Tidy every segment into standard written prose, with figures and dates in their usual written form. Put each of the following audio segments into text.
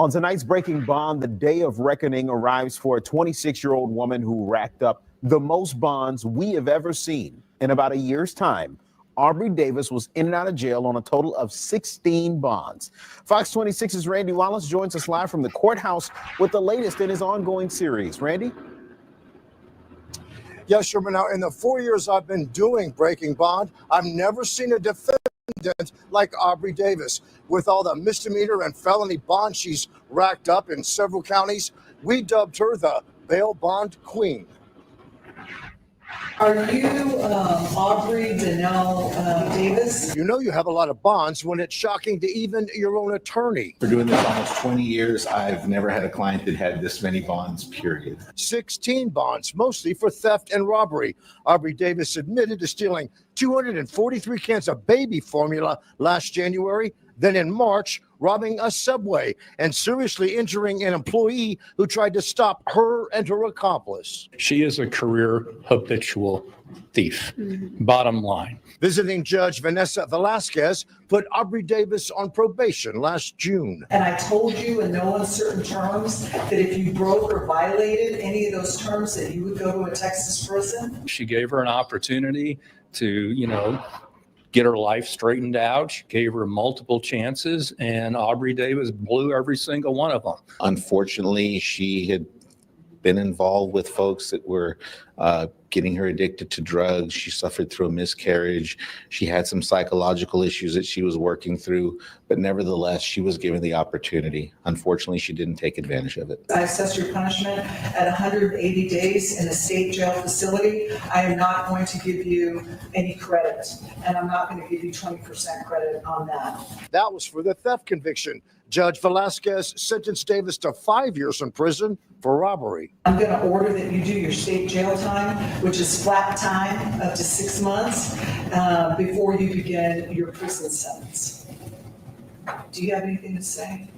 On tonight's Breaking Bond, the day of reckoning arrives for a 26-year-old woman who racked up the most bonds we have ever seen. In about a year's time, Aubrey Davis was in and out of jail on a total of 16 bonds. Fox 26's Randy Wallace joins us live from the courthouse with the latest in his ongoing series. Randy? Yes, Sherman. Now, in the 4 years I've been doing Breaking Bond, I've never seen a defendant like Aubrey Davis. With all the misdemeanor and felony bonds she's racked up in several counties, we dubbed her the bail bond queen. Are you Aubrey Davis? You know you have a lot of bonds when it's shocking to even your own attorney. For doing this almost 20 years, I've never had a client that had this many bonds, period. 16 bonds, mostly for theft and robbery. Aubrey Davis admitted to stealing 243 cans of baby formula last January. Then in March, robbing a Subway and seriously injuring an employee who tried to stop her and her accomplice. She is a career habitual thief, bottom line. Visiting Judge Vanessa Velasquez put Aubrey Davis on probation last June. And I told you in no uncertain terms that if you broke or violated any of those terms that you would go to a Texas prison. She gave her an opportunity to, get her life straightened out. She gave her multiple chances, and Aubrey Davis blew every single one of them. Unfortunately, she had been involved with folks that were getting her addicted to drugs. She suffered through a miscarriage. She had some psychological issues that she was working through, but nevertheless, she was given the opportunity. Unfortunately, she didn't take advantage of it. I assessed your punishment at 180 days in a state jail facility. I am not going to give you any credit, and I'm not going to give you 20% credit on that. That was for the theft conviction. Judge Velasquez sentenced Davis to 5 years in prison for robbery. I'm going to order that you do your state jail time, which is flat time up to 6 months, before you begin your prison sentence. Do you have anything to say?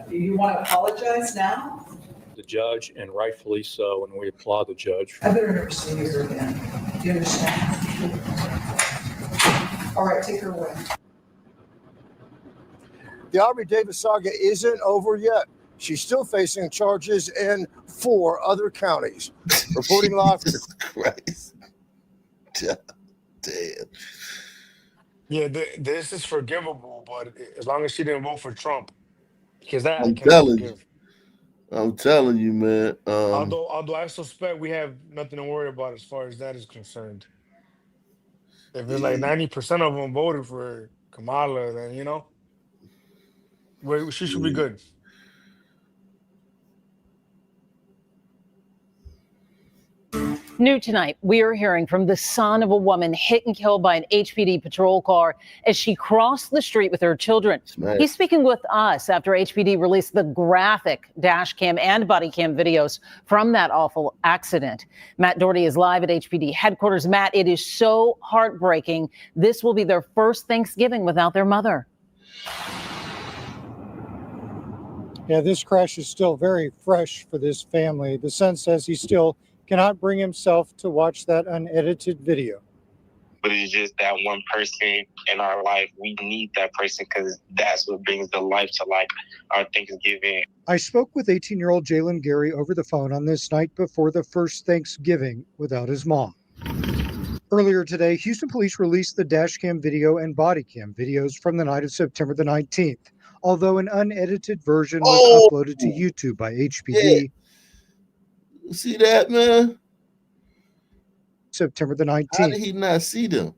You want to apologize now? The judge, and rightfully so, and we applaud the judge. I better never see you again. Do you understand? All right, take her away. The Aubrey Davis saga isn't over yet. She's still facing charges in 4 other counties. Reporting live from Jesus Christ. Damn. Yeah, this is forgivable, but as long as she didn't vote for Trump, because that I'm I can't telling forgive. I'm telling you, man. Although I suspect we have nothing to worry about as far as that is concerned. If it's like 90% of them voted for Kamala, then she should be good. New tonight, we are hearing from the son of a woman hit and killed by an HPD patrol car as she crossed the street with her children. Nice. He's speaking with us after HPD released the graphic dash cam and body cam videos from that awful accident. Matt Doherty is live at HPD headquarters. Matt, it is so heartbreaking. This will be their first Thanksgiving without their mother. Yeah, this crash is still very fresh for this family. The son says he still cannot bring himself to watch that unedited video. But it's just that one person in our life. We need that person because that's what brings the life to like our Thanksgiving. I spoke with 18-year-old Jalen Gary over the phone on this night before the first Thanksgiving without his mom. Earlier today, Houston police released the dash cam video and body cam videos from the night of September the 19th, although an unedited version was uploaded to YouTube by HPD. Yeah. See that, man? September the 19th. How did he not see them?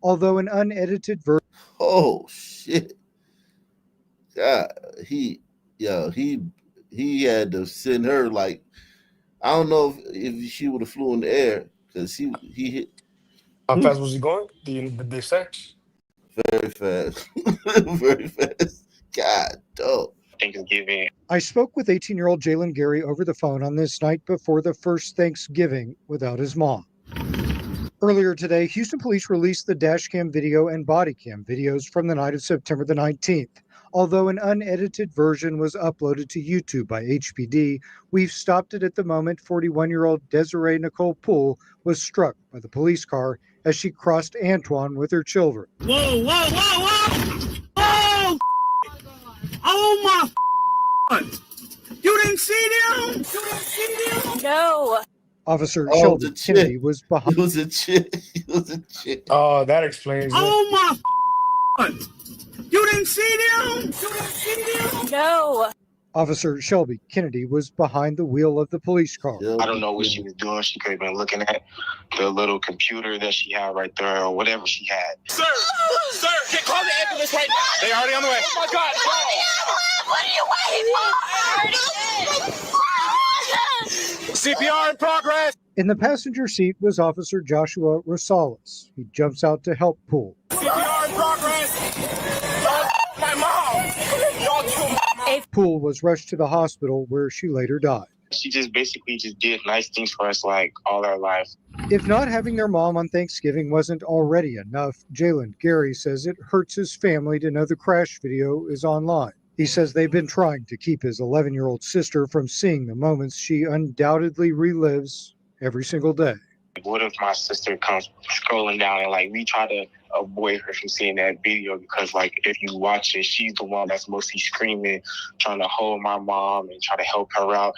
Although an unedited version. Oh shit! God, he had to send her like, I don't know if she would have flew in the air because he hit. How fast was he going? Did they say? Very fast, very fast. God, dog. Thanksgiving. I spoke with 18-year-old Jalen Gary over the phone on this night before the first Thanksgiving without his mom. Earlier today, Houston police released the dash cam video and body cam videos from the night of September the 19th. Although an unedited version was uploaded to YouTube by HPD, we've stopped it at the moment. 41-year-old Desiree Nicole Poole was struck by the police car as she crossed Antoine with her children. Whoa, whoa, whoa, whoa! Whoa! Oh my God. You didn't see them? You didn't see them? No. Officer Oh, Shelby the chick. Kennedy was behind. It was a chick. It was a chick. Oh, that explains it. Oh my God. You didn't see them? You didn't see them? No. Officer Shelby Kennedy was behind the wheel of the police car. I don't know what she was doing. She could have been looking at the little computer that she had right there or whatever she had. Sir, call the ambulance right now. They already on the way. Oh my God. What are you waiting for? CPR in progress. In the passenger seat was Officer Joshua Rosales. He jumps out to help Poole. CPR in progress. My mom. Y'all killed my mom. Poole was rushed to the hospital where she later died. She just basically just did nice things for us like all our life. If not having their mom on Thanksgiving wasn't already enough, Jalen Gary says it hurts his family to know the crash video is online. He says they've been trying to keep his 11-year-old sister from seeing the moments she undoubtedly relives every single day. What if my sister comes scrolling down and like we try to avoid her from seeing that video because like if you watch it, she's the one that's mostly screaming, trying to hold my mom and try to help her out.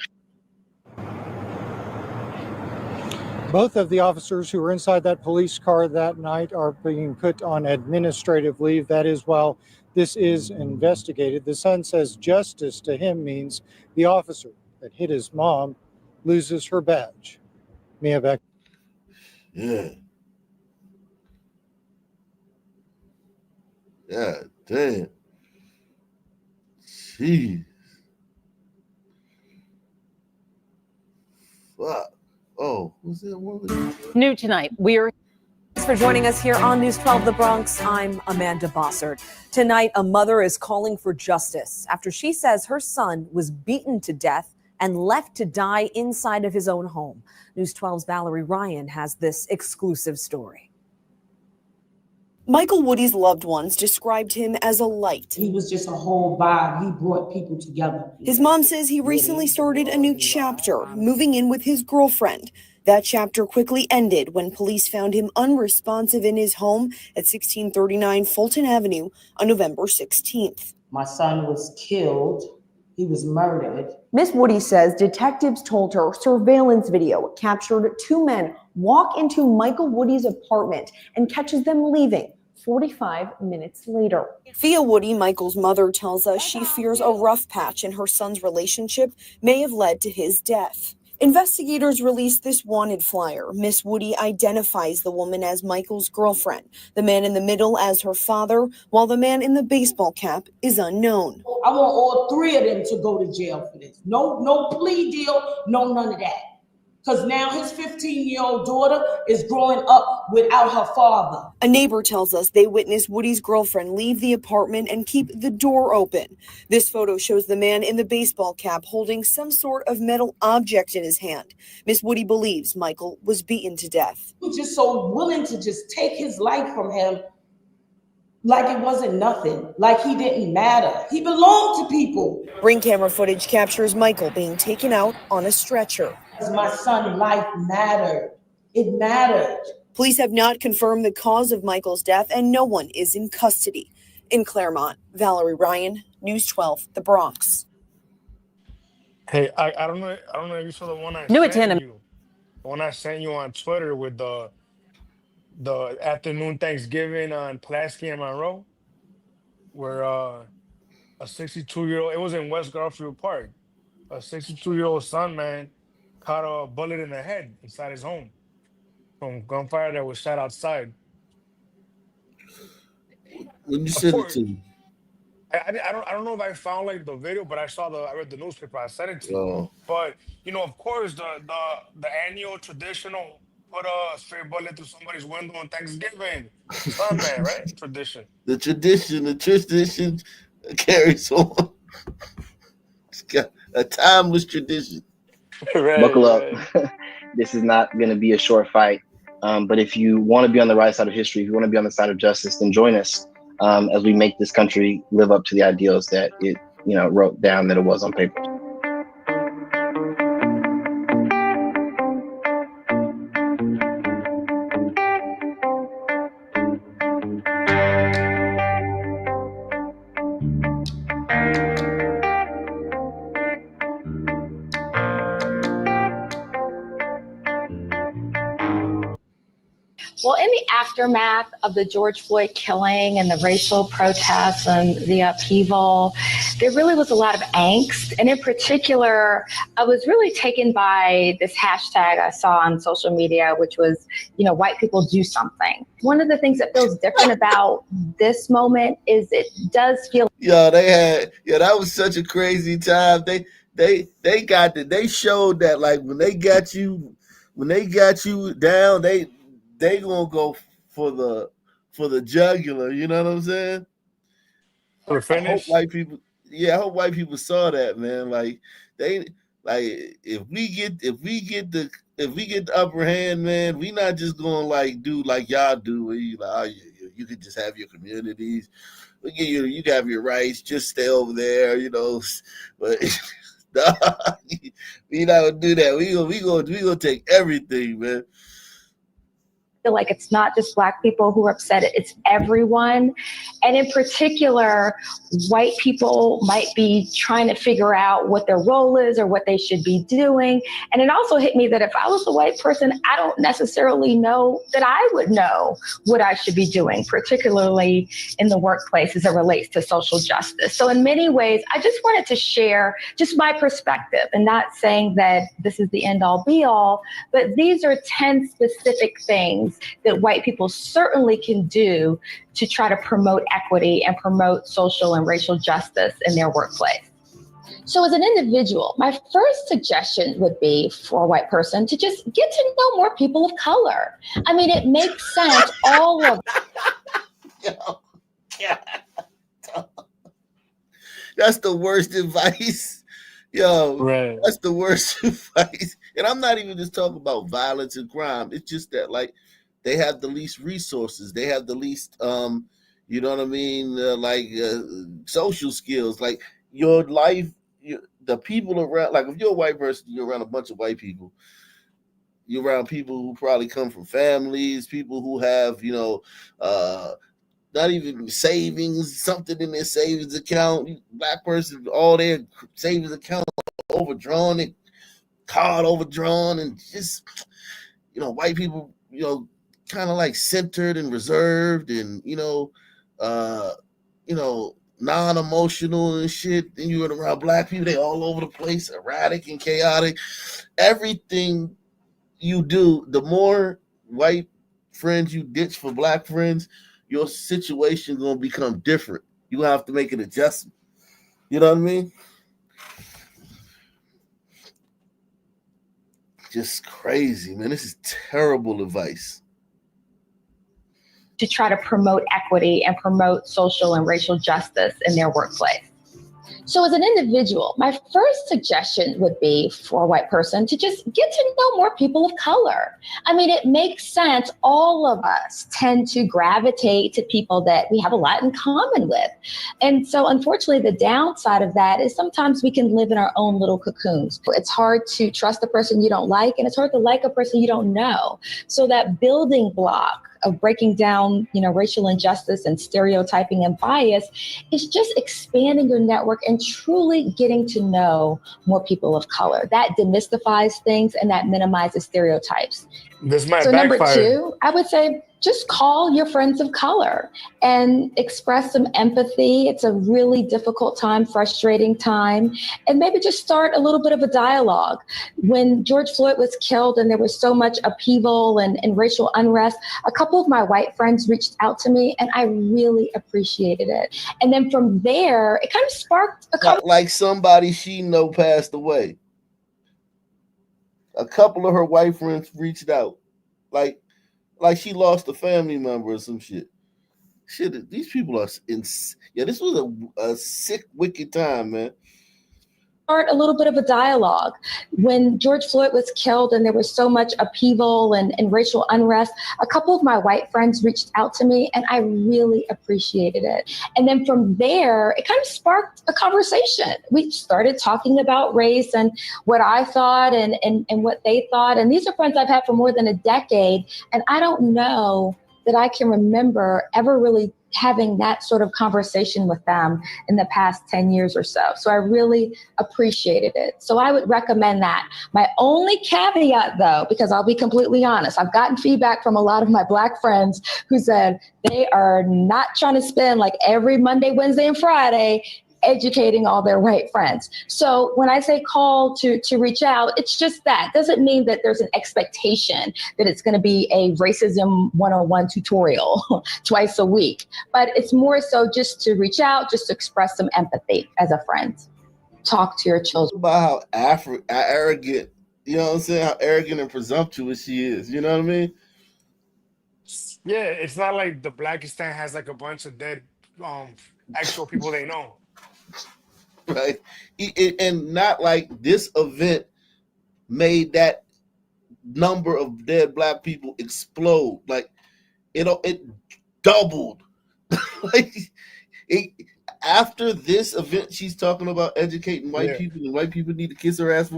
Both of the officers who were inside that police car that night are being put on administrative leave. That is while this is investigated. The son says justice to him means the officer that hit his mom loses her badge. Mia, back. Yeah. Yeah, damn. Jeez. Fuck. Oh, was that one? New tonight, we're Thanks for joining us here on News 12 The Bronx. I'm Amanda Bossert. Tonight, a mother is calling for justice after she says her son was beaten to death and left to die inside of his own home. News 12's Valerie Ryan has this exclusive story. Michael Woody's loved ones described him as a light. He was just a whole vibe. He brought people together. His mom says he recently started a new chapter, moving in with his girlfriend. That chapter quickly ended when police found him unresponsive in his home at 1639 Fulton Avenue on November 16th. My son was killed. He was murdered. Miss Woody says detectives told her surveillance video captured two men walk into Michael Woody's apartment and catches them leaving 45 minutes later. Fia Woody, Michael's mother, tells us she fears a rough patch in her son's relationship may have led to his death. Investigators released this wanted flyer. Miss Woody identifies the woman as Michael's girlfriend, the man in the middle as her father, while the man in the baseball cap is unknown. I want all three of them to go to jail for this. No plea deal, no none of that. Because now his 15-year-old daughter is growing up without her father. A neighbor tells us they witnessed Woody's girlfriend leave the apartment and keep the door open. This photo shows the man in the baseball cap holding some sort of metal object in his hand. Miss Woody believes Michael was beaten to death. He was just so willing to just take his life from him like it wasn't nothing, like he didn't matter. He belonged to people. Ring camera footage captures Michael being taken out on a stretcher. My son's life mattered. It mattered. Police have not confirmed the cause of Michael's death and no one is in custody. In Claremont, Valerie Ryan, News 12, The Bronx. Hey, I don't know if you saw the one I New sent attendant. you. The one I sent you on Twitter with the afternoon Thanksgiving on Pulaski and Monroe, where a 62-year-old, it was in West Garfield Park, a 62-year-old son, man, caught a bullet in the head inside his home from gunfire that was shot outside. When you Of sent it course, to me. I don't know if I found like the video, but I read the newspaper. I sent it to you. Oh. But of course, the annual traditional put a straight bullet through somebody's window on Thanksgiving, Sunday, right? Tradition. The tradition carries on. It's got a timeless tradition. Right, Buckle up. right. This is not going to be a short fight. But if you want to be on the right side of history, if you want to be on the side of justice, then join us as we make this country live up to the ideals that it, wrote down that it was on paper. aftermath of the George Floyd killing and the racial protests and the upheaval, there really was a lot of angst. And in particular, I was really taken by this hashtag I saw on social media, which was, white people do something. One of the things that feels different about this moment is it does feel. That was such a crazy time. They showed that, like, when they got you down, they gonna go for the jugular. You know what I'm saying? For I hope finish. white people saw that, man. Like, if we get the upper hand, man, we not just gonna like do like y'all do, where you like, oh, you could just have your communities. We give you can have your rights, just stay over there, But we not gonna do that. We gonna take everything, man. Feel like it's not just Black people who are upset, it's everyone. And in particular, white people might be trying to figure out what their role is or what they should be doing. And it also hit me that if I was a white person, I don't necessarily know that I would know what I should be doing, particularly in the workplace as it relates to social justice. So in many ways, I just wanted to share just my perspective, and not saying that this is the end all be all, but these are 10 specific things that white people certainly can do to try to promote equity and promote social and racial justice in their workplace. So as an individual, my first suggestion would be for a white person to just get to know more people of color. I mean, it makes sense, all of That's the worst advice. Right. That's the worst advice. And I'm not even just talking about violence and crime. It's just that, like, they have the least resources. They have the least, you know what I mean? Social skills. Like, your life, the people around, like, if you're a white person, you're around a bunch of white people. You're around people who probably come from families, people who have, not even savings, something in their savings account. Black person, all their savings account overdrawn, and card overdrawn, and just, white people, kind of like centered and reserved, and non-emotional and shit. Then you're around Black people, they all over the place, erratic and chaotic. Everything you do, the more white friends you ditch for Black friends, your situation gonna become different. You have to make an adjustment. You know what I mean? Just crazy, man. This is terrible advice. to try to promote equity and promote social and racial justice in their workplace. So as an individual, my first suggestion would be for a white person to just get to know more people of color. I mean, it makes sense. All of us tend to gravitate to people that we have a lot in common with. And so unfortunately, the downside of that is sometimes we can live in our own little cocoons. It's hard to trust a person you don't like, and it's hard to like a person you don't know. So that building block of breaking down, racial injustice and stereotyping and bias is just expanding your network and truly getting to know more people of color. That demystifies things and that minimizes stereotypes. This might So backfire. number 2, I would say just call your friends of color and express some empathy. It's a really difficult time, frustrating time, and maybe just start a little bit of a dialogue. When George Floyd was killed and there was so much upheaval and racial unrest, a couple of my white friends reached out to me and I really appreciated it. And then from there, it kind of sparked a couple. Like somebody she know passed away. A couple of her white friends reached out. Like she lost a family member or some shit. Shit, these people are this was a sick, wicked time, man. Start a little bit of a dialogue. When George Floyd was killed and there was so much upheaval and racial unrest, a couple of my white friends reached out to me and I really appreciated it. And then from there, it kind of sparked a conversation. We started talking about race and what I thought and what they thought. And these are friends I've had for more than a decade. And I don't know that I can remember ever really having that sort of conversation with them in the past 10 years or so. So I really appreciated it. So I would recommend that. My only caveat though, because I'll be completely honest, I've gotten feedback from a lot of my Black friends who said they are not trying to spend like every Monday, Wednesday, and Friday educating all their white friends. So when I say call to reach out, it's just that. Doesn't mean that there's an expectation that it's going to be a racism 101 tutorial twice a week. But it's more so just to reach out, just to express some empathy as a friend. Talk to your children. About how arrogant, you know what I'm saying? How arrogant and presumptuous she is. You know what I mean? Yeah, it's not like the Blackistan has like a bunch of dead actual people they know. Right. And not like this event made that number of dead Black people explode. Like it doubled. Like after this event, she's talking about educating white people, and white people need to kiss her ass.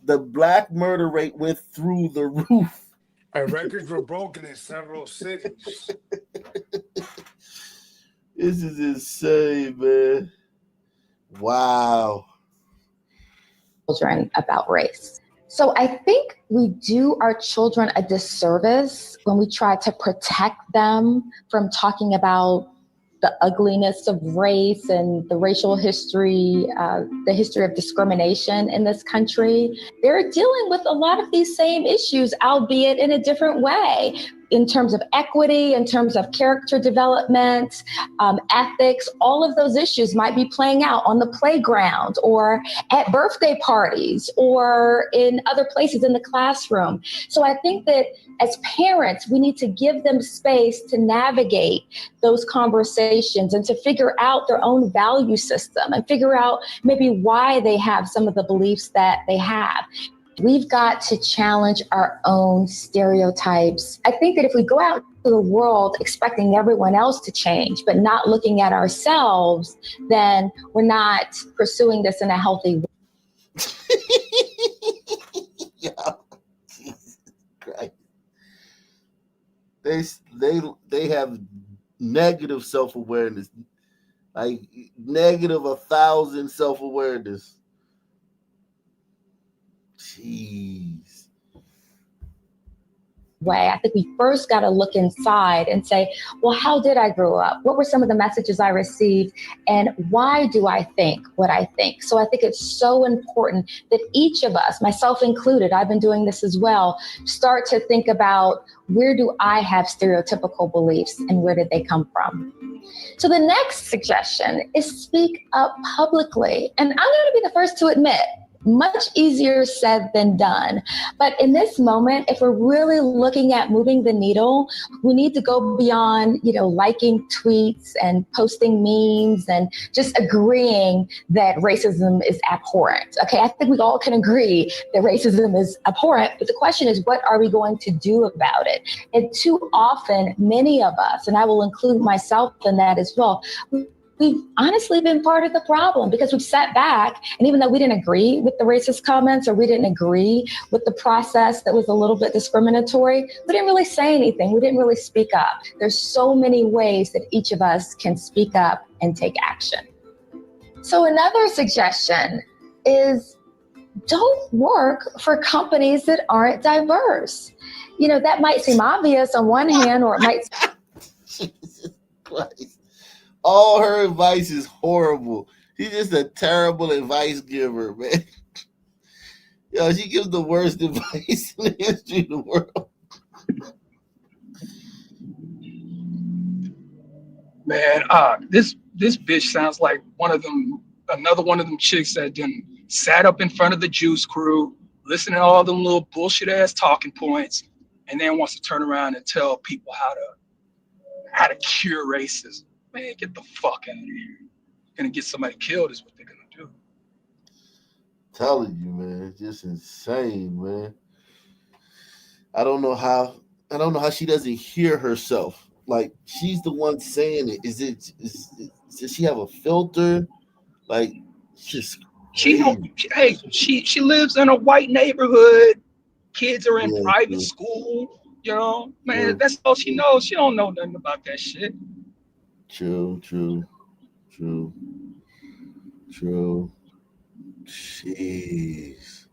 The Black murder rate went through the roof. And records were broken in several cities. This is insane, man. Wow. Children about race. So I think we do our children a disservice when we try to protect them from talking about the ugliness of race and the racial history, the history of discrimination in this country. They're dealing with a lot of these same issues, albeit in a different way, in terms of equity, in terms of character development, ethics. All of those issues might be playing out on the playground or at birthday parties or in other places in the classroom. So I think that as parents, we need to give them space to navigate those conversations and to figure out their own value system and figure out maybe why they have some of the beliefs that they have. We've got to challenge our own stereotypes. I think that if we go out to the world expecting everyone else to change, but not looking at ourselves, then we're not pursuing this in a healthy way. Yeah. Jesus Christ. They have negative self-awareness, like negative 1,000 self-awareness. Jeez. Way. I think we first got to look inside and say, well, how did I grow up? What were some of the messages I received? And why do I think what I think? So I think it's so important that each of us, myself included, I've been doing this as well, start to think about where do I have stereotypical beliefs and where did they come from? So the next suggestion is speak up publicly. And I'm going to be the first to admit, much easier said than done. But in this moment, if we're really looking at moving the needle, we need to go beyond, liking tweets and posting memes and just agreeing that racism is abhorrent. Okay, I think we all can agree that racism is abhorrent, but the question is, what are we going to do about it? And too often, many of us, and I will include myself in that as well, we've honestly been part of the problem because we've sat back, and even though we didn't agree with the racist comments or we didn't agree with the process that was a little bit discriminatory, we didn't really say anything. We didn't really speak up. There's so many ways that each of us can speak up and take action. So another suggestion is don't work for companies that aren't diverse. That might seem obvious on one hand, or it might. Jesus Christ. All her advice is horrible. She's just a terrible advice giver, man. Yo, she gives the worst advice in the history of the world. Man, this bitch sounds like another one of them chicks that done sat up in front of the Juice Crew, listening to all them little bullshit ass talking points, and then wants to turn around and tell people how to cure racism. Man, get the fuck out of here. You're gonna get somebody killed is what they're gonna do. Telling you, man, it's just insane, man. I don't know how she doesn't hear herself. Like, she's the one saying it. Does she have a filter? Like, just she lives in a white neighborhood. Kids are in private school. Man, that's all she knows. She don't know nothing about that shit. True. Jeez.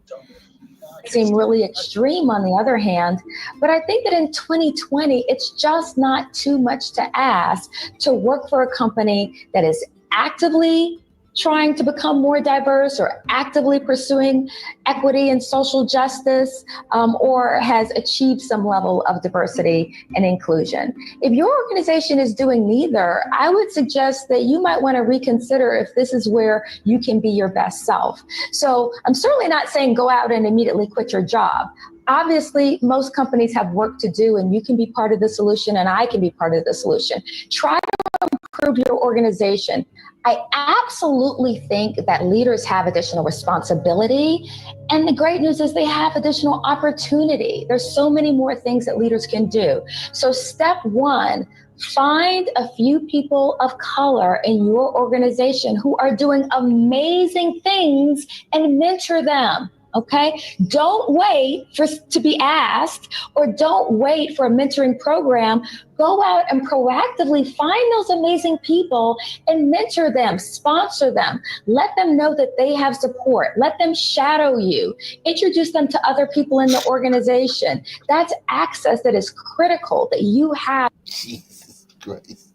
Seem really extreme on the other hand, but I think that in 2020, it's just not too much to ask to work for a company that is actively trying to become more diverse or actively pursuing equity and social justice, or has achieved some level of diversity and inclusion. If your organization is doing neither, I would suggest that you might want to reconsider if this is where you can be your best self. So I'm certainly not saying go out and immediately quit your job. Obviously, most companies have work to do, and you can be part of the solution, and I can be part of the solution. Try to improve your organization. I absolutely think that leaders have additional responsibility, and the great news is they have additional opportunity. There's so many more things that leaders can do. So step one, find a few people of color in your organization who are doing amazing things and mentor them. Okay, don't wait to be asked, or don't wait for a mentoring program. Go out and proactively find those amazing people and mentor them, sponsor them, let them know that they have support, let them shadow you, introduce them to other people in the organization. That's access that is critical that you have. Jesus Christ.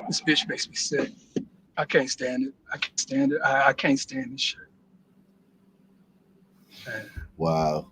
This bitch makes me sick. I can't stand it. I can't stand it. I can't stand this shit. Wow.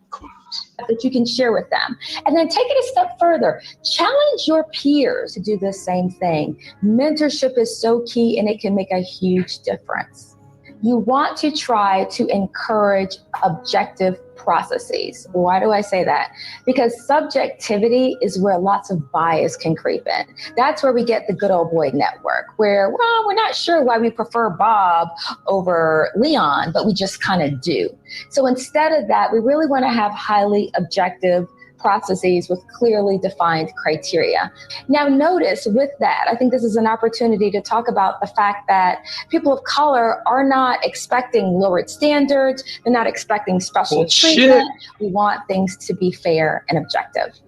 That you can share with them. And then take it a step further. Challenge your peers to do the same thing. Mentorship is so key, and it can make a huge difference. You want to try to encourage objective processes. Why do I say that? Because subjectivity is where lots of bias can creep in. That's where we get the good old boy network, where, well, we're not sure why we prefer Bob over Leon, but we just kind of do. So instead of that, we really want to have highly objective processes with clearly defined criteria. Now notice with that, I think this is an opportunity to talk about the fact that people of color are not expecting lowered standards. They're not expecting special treatment. We want things to be fair and objective.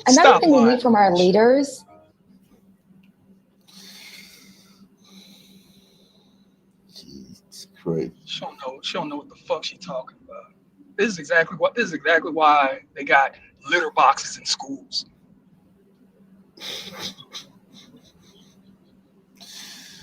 Another thing we need from our leaders. Jesus Christ. She don't know what the fuck she talking about. This is exactly why they got litter boxes in schools.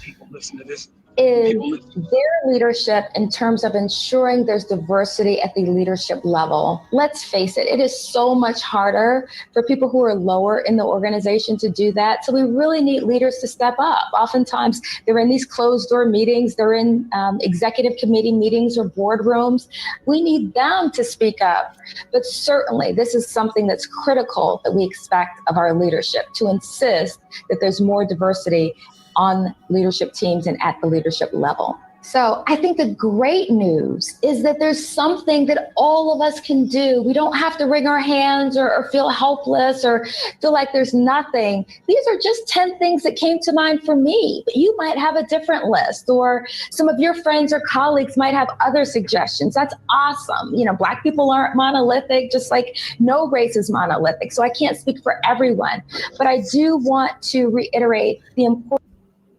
People listen to this. Is their leadership in terms of ensuring there's diversity at the leadership level. Let's face it, it is so much harder for people who are lower in the organization to do that. So we really need leaders to step up. Oftentimes they're in these closed door meetings, they're in executive committee meetings or boardrooms. We need them to speak up. But certainly this is something that's critical that we expect of our leadership, to insist that there's more diversity on leadership teams and at the leadership level. So I think the great news is that there's something that all of us can do. We don't have to wring our hands or feel helpless or feel like there's nothing. These are just 10 things that came to mind for me, but you might have a different list, or some of your friends or colleagues might have other suggestions. That's awesome. You know, Black people aren't monolithic, just like no race is monolithic. So I can't speak for everyone, but I do want to reiterate the importance.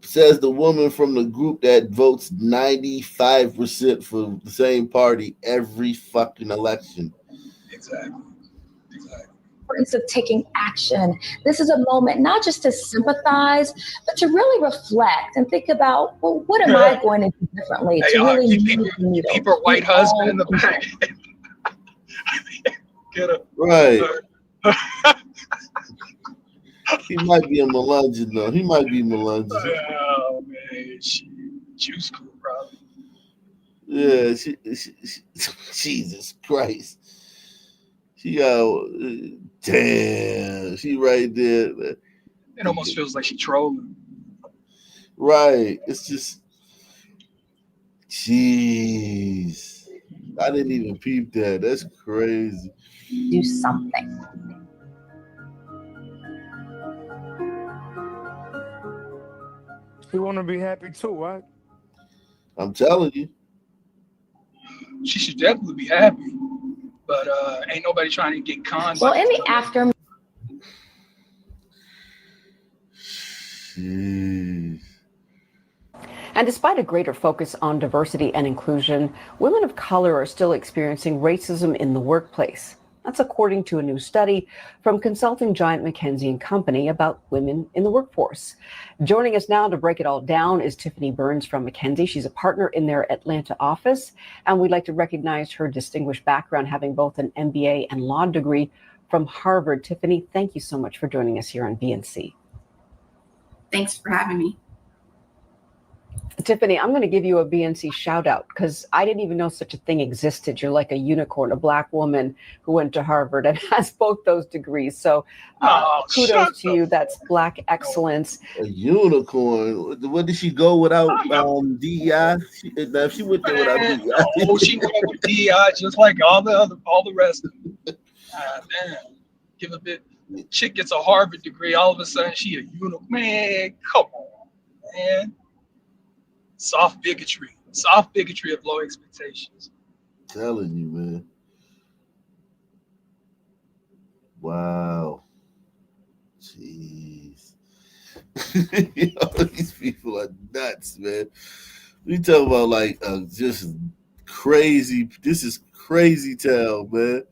Says the woman from the group that votes 95% for the same party every fucking election. Exactly. Importance of taking action. This is a moment not just to sympathize, but to really reflect and think about, well, what am I going to do differently to really keep her white husband in the back. Get her. Right. He might be a Melungeon, though. He might be Melungeon. Oh, man. Juice crew, probably. Yeah, Jesus Christ. She damn, she right there. It almost feels like she trolling. Right. It's just, jeez. I didn't even peep that. That's crazy. Do something. You want to be happy too, right? I'm telling you. She should definitely be happy, but ain't nobody trying to get conned. Well, in the aftermath. And despite a greater focus on diversity and inclusion, women of color are still experiencing racism in the workplace. That's according to a new study from consulting giant McKinsey & Company about women in the workforce. Joining us now to break it all down is Tiffany Burns from McKinsey. She's a partner in their Atlanta office, and we'd like to recognize her distinguished background, having both an MBA and law degree from Harvard. Tiffany, thank you so much for joining us here on BNC. Thanks for having me. Tiffany, I'm going to give you a BNC shout out because I didn't even know such a thing existed. You're like a unicorn, a Black woman who went to Harvard and has both those degrees. So kudos to you. That's Black excellence. A unicorn. What did she go without DEI? She went there without DEI. Oh, she went with DEI just like all the rest of them. Man, give a bit. Chick gets a Harvard degree. All of a sudden, she a unicorn. Man, come on, man. Soft bigotry of low expectations. Telling you, man. Wow. Jeez. These people are nuts, man. We talk about like just crazy. This is crazy town, man.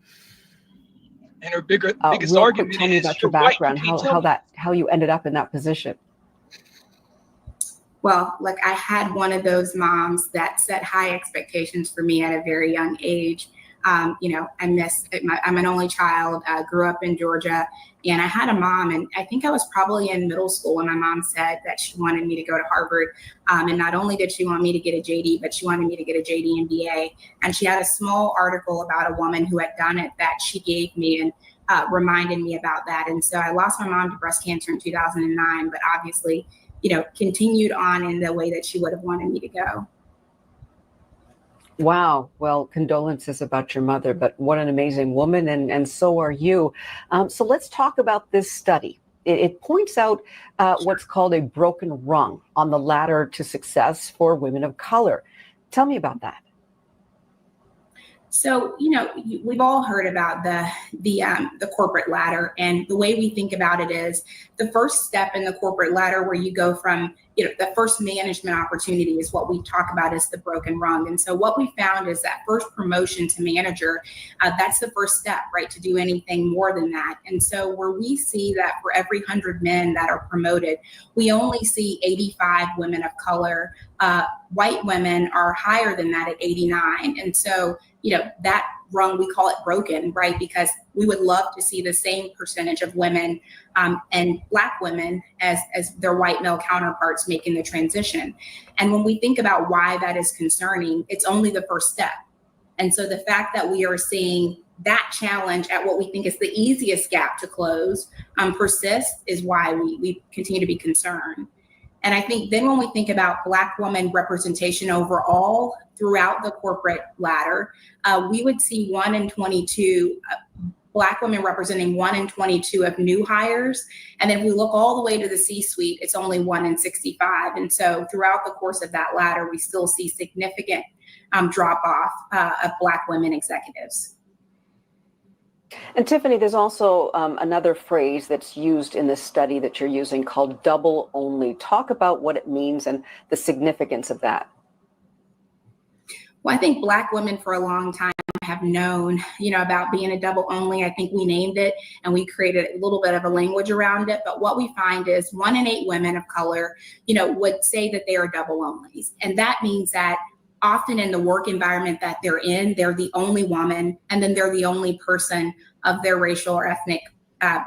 And her biggest real argument quick, tell me about your background, how you ended up in that position. Well, like I had one of those moms that set high expectations for me at a very young age. I'm an only child, grew up in Georgia, and I had a mom, and I think I was probably in middle school when my mom said that she wanted me to go to Harvard. And not only did she want me to get a JD, but she wanted me to get a JD MBA. And she had a small article about a woman who had done it that she gave me and reminded me about that. And so I lost my mom to breast cancer in 2009, but obviously, continued on in the way that she would have wanted me to go. Wow. Well, condolences about your mother, but what an amazing woman, and so are you. So let's talk about this study. It points out what's called a broken rung on the ladder to success for women of color. Tell me about that. So, we've all heard about the corporate ladder, and the way we think about it is the first step in the corporate ladder where you go from, the first management opportunity is what we talk about as the broken rung. And so what we found is that first promotion to manager, that's the first step, right, to do anything more than that. And so where we see that for every 100 men that are promoted, we only see 85 women of color. White women are higher than that at 89. And so, that rung, we call it broken, right? Because we would love to see the same percentage of women and Black women as their white male counterparts making the transition. And when we think about why that is concerning, it's only the first step. And so the fact that we are seeing that challenge at what we think is the easiest gap to close persist is why we continue to be concerned. And I think then when we think about Black woman representation overall throughout the corporate ladder, we would see 1 in 22 Black women representing 1 in 22 of new hires. And then if we look all the way to the C-suite, it's only 1 in 65. And so throughout the course of that ladder, we still see significant drop off of Black women executives. And Tiffany, there's also another phrase that's used in this study that you're using called double only. Talk about what it means and the significance of that. Well, I think Black women for a long time have known, about being a double only. I think we named it and we created a little bit of a language around it. But what we find is 1 in 8 women of color, would say that they are double onlys. And that means that often in the work environment that they're in, they're the only woman, and then they're the only person of their racial or ethnic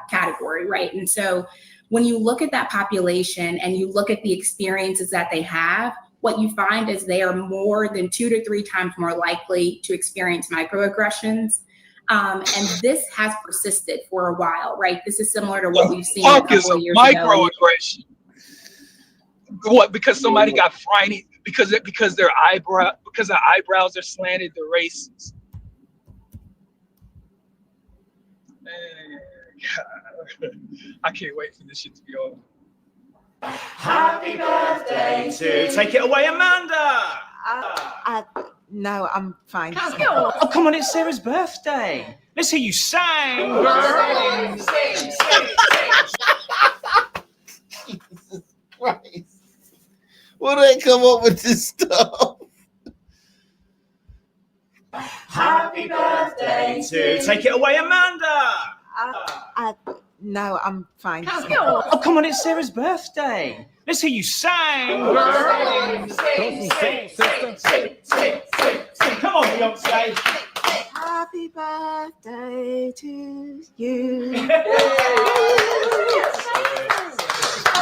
category, right? And so when you look at that population and you look at the experiences that they have, what you find is they are more than 2 to 3 times more likely to experience microaggressions. And this has persisted for a while, right? This is similar to what we've seen a couple of years ago. Microaggression. What? Because somebody got frowny because their eyebrows are slanted, they're racist. God. I can't wait for this shit to be over. Happy birthday to... Take it away, Amanda! No, I'm fine. Oh, come on, it's Sarah's birthday. Let's hear you sing. Jesus Christ. Where do they come up with this stuff? Happy birthday to. Take it away, Amanda. No, I'm fine. Oh, come on, it's Sarah's birthday. Let's hear you sing, girl. Sing. Come on, Beyonce. Happy birthday to you. That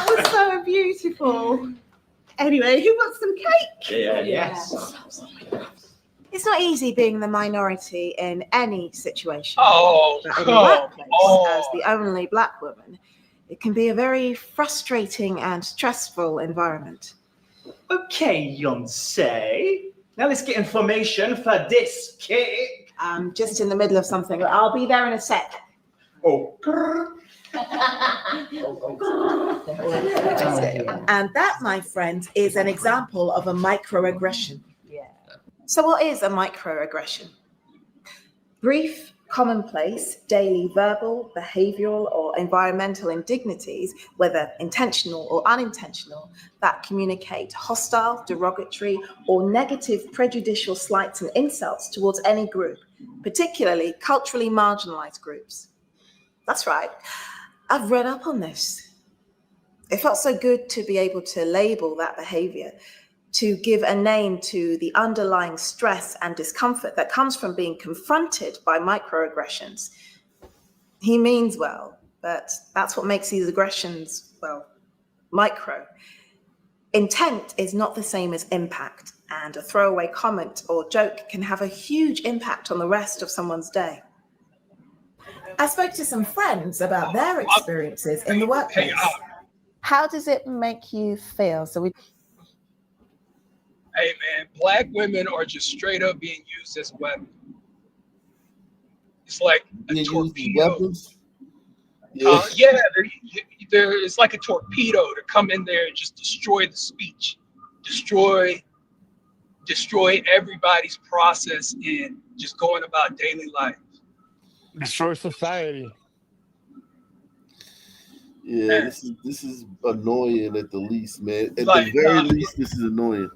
was so beautiful. Anyway, who wants some cake? Yes. It's not easy being the minority in any situation. Oh, But in the come workplace, on. as the only black woman, it can be a very frustrating and stressful environment. Okay, Beyonce. Now let's get in formation for this cake. I'm just in the middle of something. I'll be there in a sec. Oh. And that, my friends, is an example of a microaggression. So what is a microaggression? Brief, commonplace, daily verbal, behavioral, or environmental indignities, whether intentional or unintentional, that communicate hostile, derogatory, or negative prejudicial slights and insults towards any group, particularly culturally marginalized groups. That's right. I've read up on this. It felt so good to be able to label that behavior, to give a name to the underlying stress and discomfort that comes from being confronted by microaggressions. He means well, but that's what makes these aggressions, well, micro. Intent is not the same as impact, and a throwaway comment or joke can have a huge impact on the rest of someone's day. I spoke to some friends about their experiences in the workplace. How does it make you feel? Hey man, black women are just straight up being used as weapons. It's like a torpedo. Yeah, it's like a torpedo to come in there and just destroy the speech, destroy everybody's process in just going about daily life. Destroy society. Yeah, this is annoying at the least, man. At Like, the very least, this is annoying.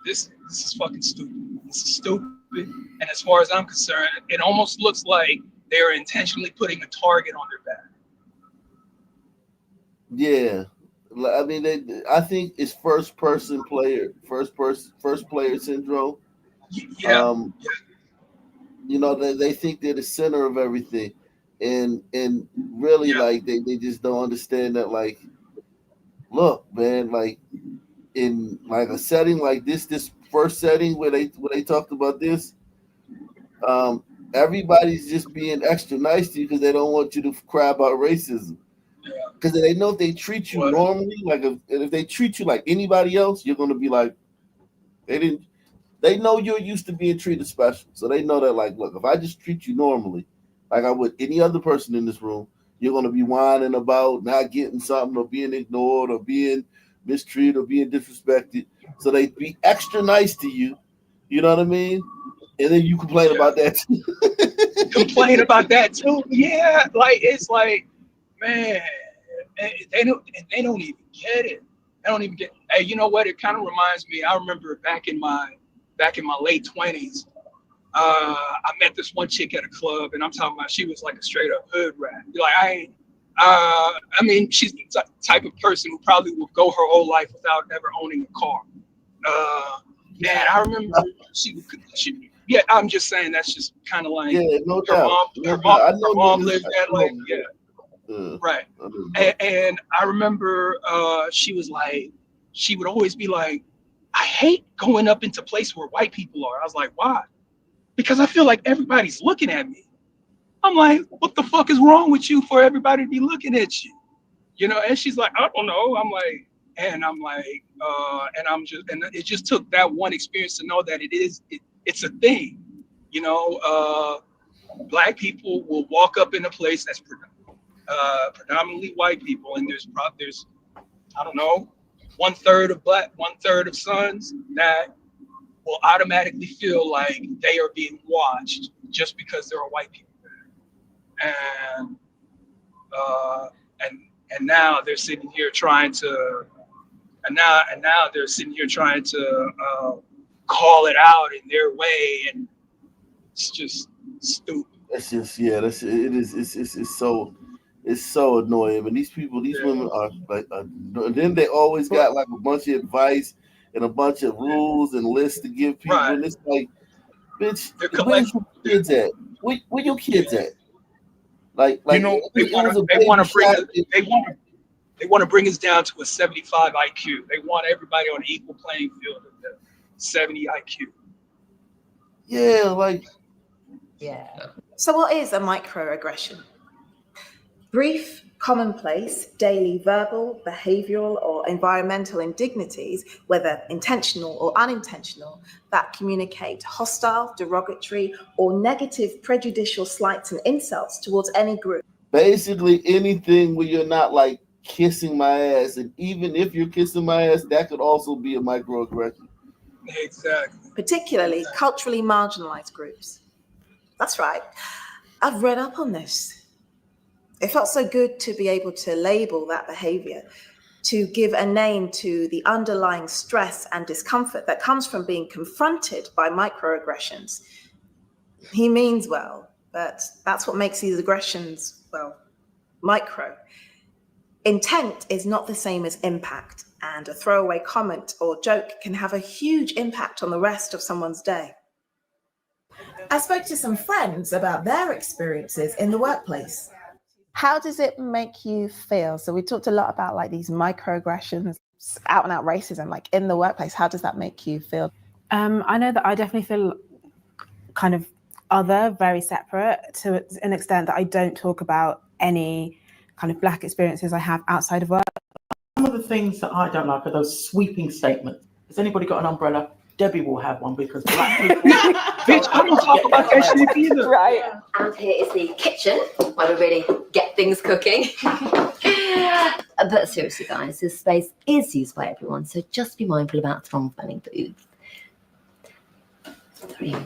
This is fucking stupid. This is stupid. And as far as I'm concerned, it almost looks like they're intentionally putting a target on their back. Yeah, I mean, I think it's first player syndrome. Yeah. You know, they think they're the center of everything, and really, like they just don't understand that. Like, look, man, like in like a setting like this first setting where they talked about this, everybody's just being extra nice to you because they don't want you to cry about racism. Because they know if they treat you normally, like if they treat you like anybody else, you're gonna be like, they know you're used to being treated special. So they know that, like, look, if I just treat you normally, like I would any other person in this room, you're gonna be whining about not getting something or being ignored or being mistreated or being disrespected. So they be extra nice to you. You know what I mean? And then you complain about that too. Complain about that too. Yeah, like it's like, man, they don't even get it. They don't even get. Hey, you know what? It kind of reminds me. I remember back in my late 20s, I met this one chick at a club, and I'm talking about she was like a straight up hood rat. Like I mean, she's the type of person who probably will go her whole life without ever owning a car. Man, I remember she. Yeah, I'm just saying that's just kind of like no her doubt. mom lived that life. Yeah. Right. And I remember she was like, she would always be like, I hate going up into places where white people are. I was like, why? Because I feel like everybody's looking at me. I'm like, what the fuck is wrong with you for everybody to be looking at you? You know, and she's like, I don't know. And it just took that one experience to know that it's a thing. You know, black people will walk up in a place that's predominantly white people, and there's I don't know, 1/3 of black, 1/3 of sons that will automatically feel like they are being watched just because there are white people there. And now they're sitting here trying to and now they're sitting here trying to call it out in their way, and it's just stupid. That's just it's so annoying. But these women are like, then they always got like a bunch of advice and a bunch of rules and lists to give people, and it's like, bitch, where's your kids at? Where your kids at? Like they want to bring us down to a 75 IQ. They want everybody on an equal playing field at 70 IQ. Yeah, like. Yeah. So what is a microaggression? Brief, commonplace, daily verbal, behavioral, or environmental indignities, whether intentional or unintentional, that communicate hostile, derogatory, or negative prejudicial slights and insults towards any group. Basically anything where you're not like kissing my ass, and even if you're kissing my ass, that could also be a microaggression. Exactly. Particularly culturally marginalized groups. That's right. I've read up on this. It felt so good to be able to label that behavior, to give a name to the underlying stress and discomfort that comes from being confronted by microaggressions. He means well, but that's what makes these aggressions, well, micro. Intent is not the same as impact, and a throwaway comment or joke can have a huge impact on the rest of someone's day. I spoke to some friends about their experiences in the workplace. How does it make you feel? So we talked a lot about like these microaggressions, out and out racism, like in the workplace. How does that make you feel? I know that I definitely feel kind of other, very separate to an extent that I don't talk about any kind of Black experiences I have outside of work. Some of the things that I don't like are those sweeping statements. Has anybody got an umbrella? Debbie will have one because Black people. Bitch, I don't talk about that shit either. Right. And here is the kitchen where we really get things cooking. But seriously, guys, this space is used by everyone, so just be mindful about strong smelling foods. 3.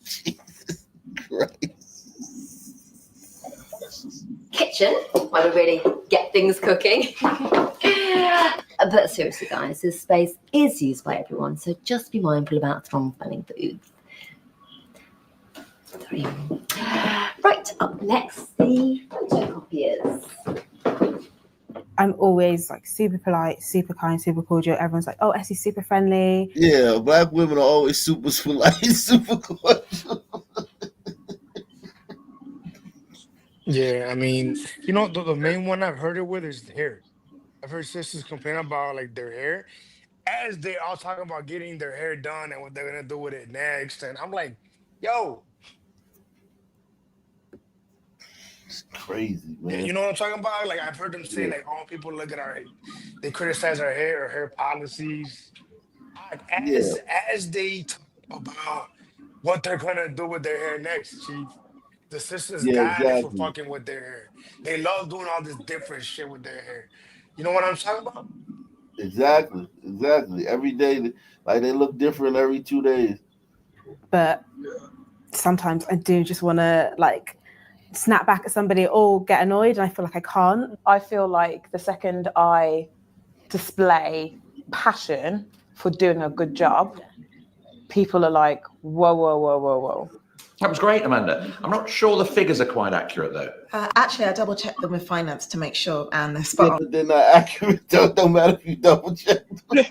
Jesus Christ. Kitchen where we really get things cooking. But seriously, guys, this space is used by everyone, so just be mindful about strong smelling foods. 3. Right, up next, the photocopiers. I'm always like super polite, super kind, super cordial. Everyone's like, oh, Essie's super friendly. Yeah, Black women are always super polite, super cordial. Yeah, I mean, you know, the main one I've heard it with is hair. I've heard sisters complain about like their hair as they all talking about getting their hair done and what they're gonna do with it next. And I'm like, yo, it's crazy, man. you know what I'm talking about? Like I've heard them say like all people look at they criticize our hair or hair policies. As they talk about what they're gonna do with their hair next, Chief. The sisters died for fucking with their hair. They love doing all this different shit with their hair. You know what I'm talking about? Exactly. Every day, like they look different every 2 days. But sometimes I do just want to like snap back at somebody or get annoyed, and I feel like I can't. I feel like the second I display passion for doing a good job, people are like, whoa, whoa, whoa, whoa, whoa. That was great, Amanda. I'm not sure the figures are quite accurate, though. Actually, I double checked them with finance to make sure, and they're spot on. They're not accurate. Don't matter if you double check them.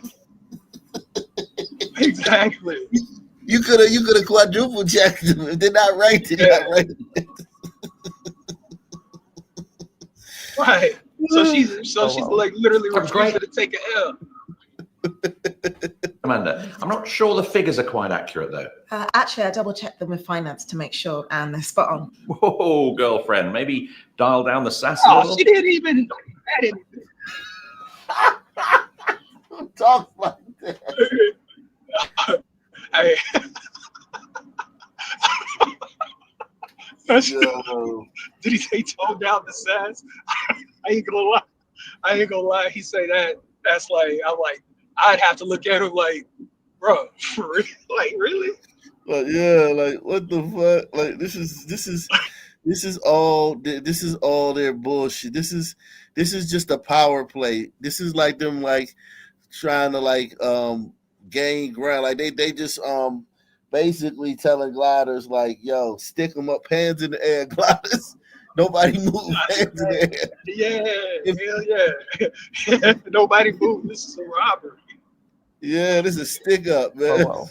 Exactly. You could have quadruple checked them. If they're not right, they're not right. Right. So she's like literally refusing to take an L. Amanda, I'm not sure the figures are quite accurate, though. Actually, I double checked them with finance to make sure, and they're spot on. Whoa, girlfriend, maybe dial down the sass a little. She didn't even. Don't talk like that. Hey. Did he say tone down the sass? I ain't gonna lie. He say that. That's like I'd have to look at him like, bro, for real? Like really? Like yeah, like what the fuck? Like this is all their bullshit. This is This is just a power play. This is like them like trying to like gain ground. Like they just basically telling gliders like, yo, stick them up, hands in the air, gliders. Nobody move, hands in the air. Yeah, hell yeah. Nobody move. This is a robbery. Yeah, this is stick up, man. Whoa.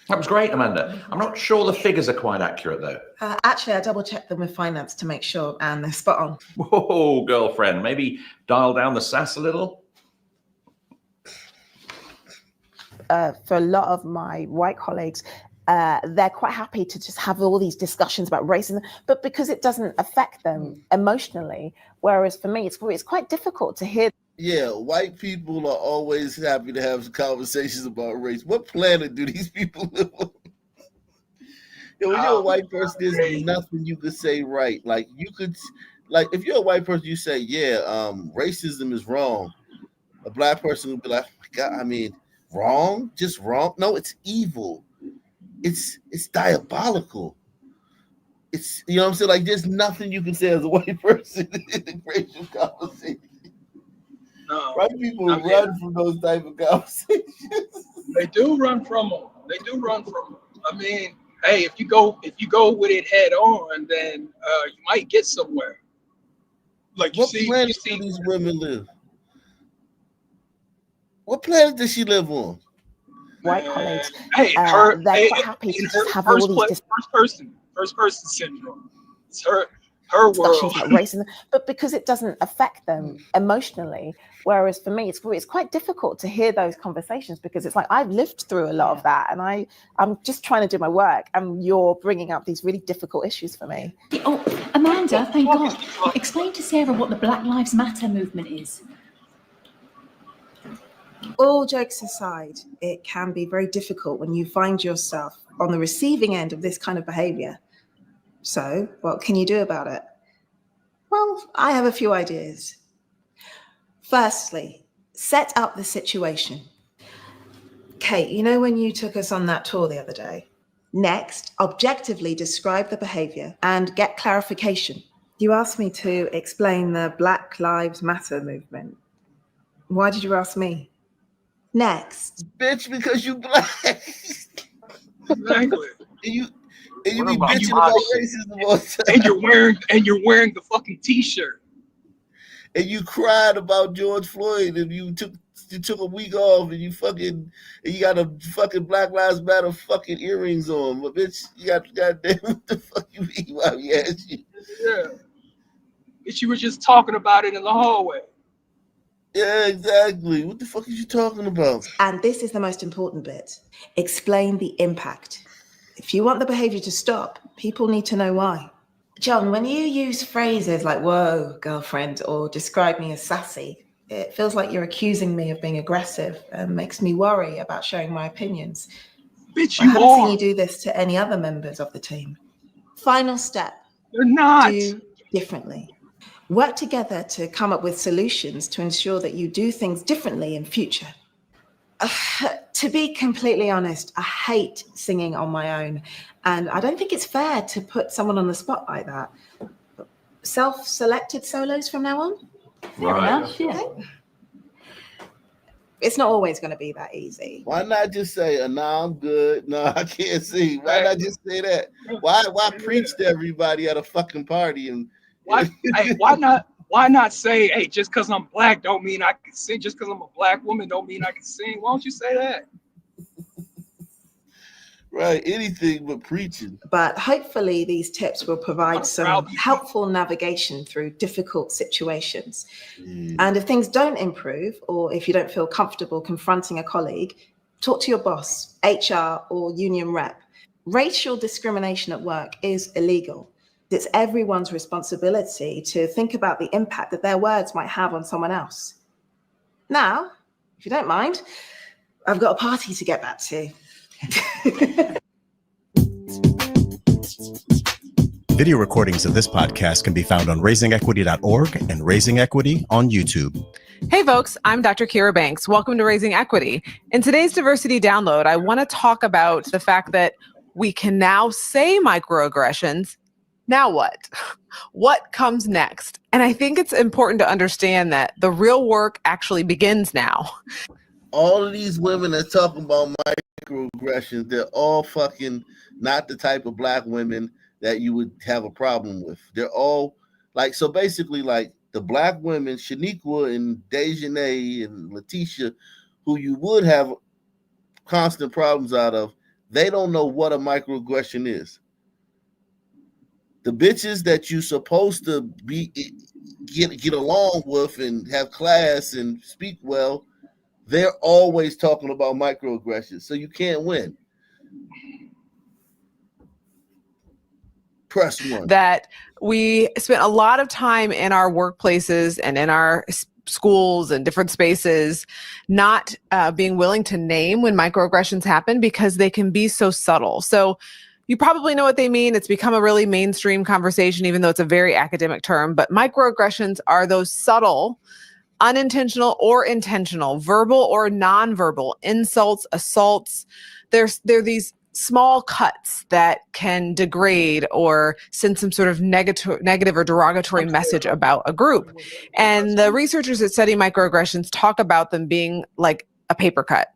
That was great, Amanda. I'm not sure the figures are quite accurate, though. Actually, I double-checked them with finance to make sure, and they're spot on. Whoa, girlfriend, maybe dial down the sass a little? For a lot of my white colleagues, they're quite happy to just have all these discussions about racism, but because it doesn't affect them emotionally, whereas for me, it's quite difficult to hear. Yeah, white people are always happy to have conversations about race. What planet do these people live on? Yo, when you're a white person, there's nothing you could say right. Like you could, like if you're a white person, you say, yeah, racism is wrong. A black person would be like, oh my God, I mean, wrong? Just wrong? No, it's evil. It's diabolical. It's, you know what I'm saying? Like there's nothing you can say as a white person in a racial conversation. No, white people run from those type of conversations. They do run from them. They do run from them. I mean, hey, if you go with it head on, then you might get somewhere. Like what planet do these women live? What planet does she live on? White colleagues, hey, they're quite happy to just have all these first person syndrome. It's her world about racism, but because it doesn't affect them emotionally, whereas for me, it's quite difficult to hear those conversations because it's like I've lived through a lot of that, and I'm just trying to do my work, and you're bringing up these really difficult issues for me. Oh, Amanda, thank God. Explain to Sarah what the Black Lives Matter movement is. All jokes aside, it can be very difficult when you find yourself on the receiving end of this kind of behavior. So, what can you do about it? Well, I have a few ideas. Firstly, set up the situation. Kate, you know when you took us on that tour the other day? Next, objectively describe the behavior and get clarification. You asked me to explain the Black Lives Matter movement. Why did you ask me? Next. Bitch, because you black. Exactly. You be bitching about racism all the time. And you're wearing the fucking t-shirt. And you cried about George Floyd, and you took a week off, and you got a fucking Black Lives Matter fucking earrings on. But bitch, you got goddamn what the fuck you mean while we asked you? Yeah. Bitch, you were just talking about it in the hallway. Yeah, exactly. What the fuck are you talking about? And this is the most important bit. Explain the impact. If you want the behavior to stop, people need to know why. John, when you use phrases like, whoa, girlfriend, or describe me as sassy, it feels like you're accusing me of being aggressive and makes me worry about sharing my opinions. Bitch, I haven't seen you do this to any other members of the team. Final step. They're not. Do differently. Work together to come up with solutions to ensure that you do things differently in future. To be completely honest, I hate singing on my own, and I don't think it's fair to put someone on the spot like that. Self-selected solos from now on? Right. Okay. It's not always going to be that easy. Why not just say, "No, I'm good. No, I can't sing." Why not just say that? Why preach to everybody at a fucking party and? Why not say, hey, just because I'm black don't mean I can sing. Just because I'm a black woman don't mean I can sing. Why don't you say that? Right, anything but preaching. But hopefully these tips will provide some helpful navigation through difficult situations. And if things don't improve, or if you don't feel comfortable confronting a colleague, talk to your boss, HR, or union rep. Racial discrimination at work is illegal. It's everyone's responsibility to think about the impact that their words might have on someone else. Now, if you don't mind, I've got a party to get back to. Video recordings of this podcast can be found on raisingequity.org and Raising Equity on YouTube. Hey folks, I'm Dr. Kira Banks. Welcome to Raising Equity. In today's Diversity Download, I want to talk about the fact that we can now say microaggressions Now what? What comes next? And I think it's important to understand that the real work actually begins now. All of these women that's talking about microaggressions, they're all fucking not the type of black women that you would have a problem with. They're all like, so basically, like the black women, Shaniqua and Dejanay and Letitia, who you would have constant problems out of, they don't know what a microaggression is. The bitches that you supposed to be get along with and have class and speak well, they're always talking about microaggressions, so you can't win. Press one. That we spent a lot of time in our workplaces and in our schools and different spaces not being willing to name when microaggressions happen because they can be so subtle. So you probably know what they mean. It's become a really mainstream conversation, even though it's a very academic term. But microaggressions are those subtle, unintentional or intentional, verbal or nonverbal insults, assaults. They're these small cuts that can degrade or send some sort of negative or derogatory message about a group. And the researchers that study microaggressions talk about them being like a paper cut.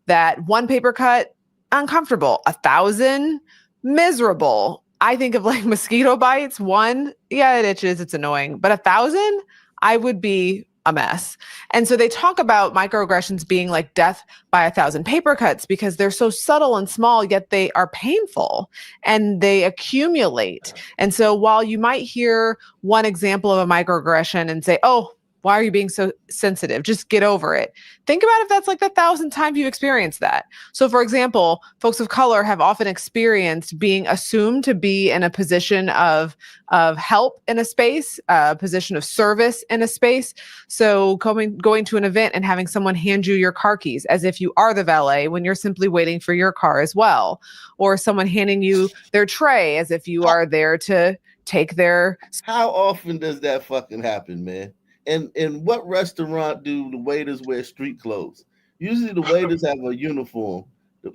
That one paper cut, uncomfortable. 1,000, miserable. I think of like mosquito bites. One, yeah, it itches, it's annoying. But 1,000, I would be a mess. And so they talk about microaggressions being like death by 1,000 paper cuts because they're so subtle and small, yet they are painful and they accumulate. And so while you might hear one example of a microaggression and say, oh, why are you being so sensitive? Just get over it. Think about if that's like the 1,000th time you experienced that. So for example, folks of color have often experienced being assumed to be in a position of help in a space, a position of service in a space. So going to an event and having someone hand you your car keys as if you are the valet when you're simply waiting for your car as well. Or someone handing you their tray as if you are there to take their... How often does that fucking happen, man? And what restaurant do the waiters wear street clothes? Usually the waiters have a uniform.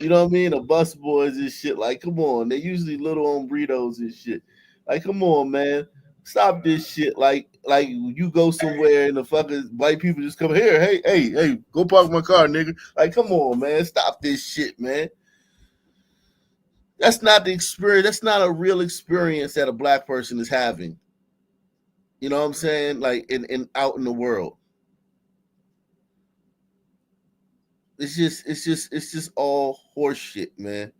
You know what I mean? The bus boys and shit. Like, come on. They're usually little hombreros and shit. Like, come on, man. Stop this shit. Like you go somewhere and the fucking white people just come here. Hey, go park my car, nigga. Like, come on, man. Stop this shit, man. That's not the experience. That's not a real experience that a black person is having. You know what I'm saying? Like in out in the world. It's just all horse shit, man.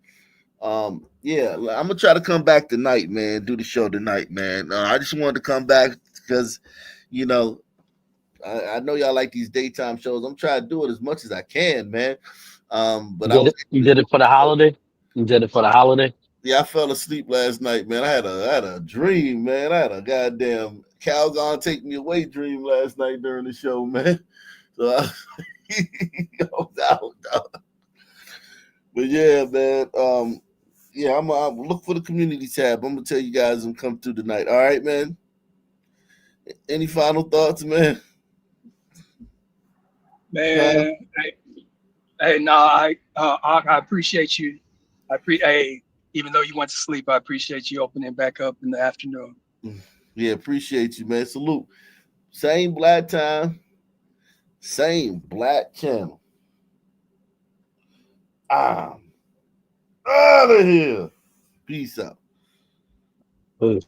Yeah, I'm gonna try to come back tonight, man. Do the show tonight, man. I just wanted to come back because, you know, I know y'all like these daytime shows. I'm trying to do it as much as I can, man. But you did it for the holiday. You did it for the holiday. Yeah, I fell asleep last night, man. I had a dream, man. I had a goddamn Calgon take me away dream last night during the show, man. So I was out. But yeah, man. Yeah, I'm look for the community tab. I'm gonna tell you guys and come through tonight. All right, man. Any final thoughts, man? Man, I appreciate you. Even though you went to sleep, I appreciate you opening back up in the afternoon. Yeah, appreciate you, man. Salute. Same black time, same black channel. I'm out of here. Peace out. Peace.